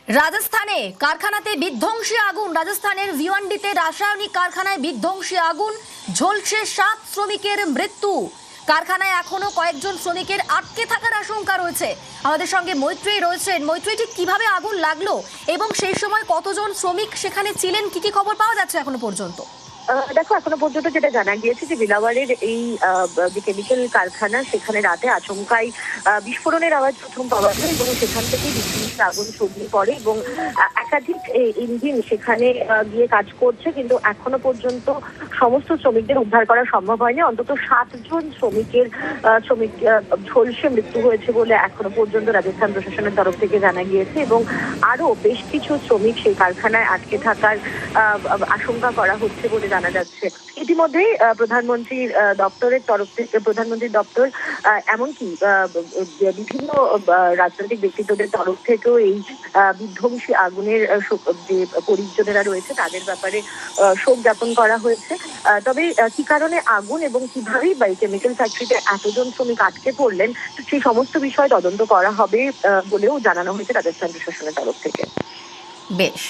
রাজস্থানে কারখানাতে বিধ্বংসী আগুন। রাজস্থানের ভিওয়ান্ডিতে রাসায়নিক কারখানায় বিধ্বংসী আগুন, ঝলসে 7 শ্রমিকের মৃত্যু। কারখানায় এখনো কয়েকজন শ্রমিকের আটকে থাকার আশঙ্কা রয়েছে। আমাদের সঙ্গে মৈত্রী রয়েছেন। মৈত্রী, ঠিক কিভাবে আগুন লাগলো এবং সেই সময় কতজন শ্রমিক সেখানে ছিলেন, কি কি খবর পাওয়া যাচ্ছে এখনো পর্যন্ত? দেখো, এখনো পর্যন্ত যেটা জানা গিয়েছে যে বিলাওয়ারের এই যে কেমিক্যাল কারখানা, সেখানে রাতে আচমকাই বিস্ফোরণের আওয়াজ প্রথম পাওয়া যায় এবং সেখান থেকেই বিধ্বংসী আগুন ছড়িয়ে পড়ে এবং একাধিক ইঞ্জিন সেখানে গিয়ে কাজ করছে, কিন্তু এখনো পর্যন্ত সমস্ত শ্রমিকদের উদ্ধার করা সম্ভব হয়নি। অন্তত 7 জন শ্রমিকের ঝলসে মৃত্যু হয়েছে বলে এখনো পর্যন্ত রাজস্থান প্রশাসনের তরফ থেকে জানা গিয়েছে এবং আরো বেশ কিছু শ্রমিক সেই কারখানায় আটকে থাকার আশঙ্কা করা হচ্ছে বলে জানা যাচ্ছে। ইতিমধ্যেই প্রধানমন্ত্রীর দপ্তরের তরফ থেকে, প্রধানমন্ত্রীর দপ্তর এমনকি বিভিন্ন রাজনৈতিক ব্যক্তিত্বদের তরফ থেকেও এই বিধ্বংসী আগুনের যে পরিজনেরা রয়েছে তাদের ব্যাপারে শোক জ্ঞাপন করা হয়েছে। তবে কি কারণে আগুন এবং কিভাবেই বা এই কেমিক্যাল ফ্যাক্টরিতে এতজন শ্রমিক আটকে পড়লেন, সেই সমস্ত বিষয় তদন্ত করা হবে বলেও জানানো হয়েছে রাজস্থান প্রশাসনের তরফ থেকে। বেশ।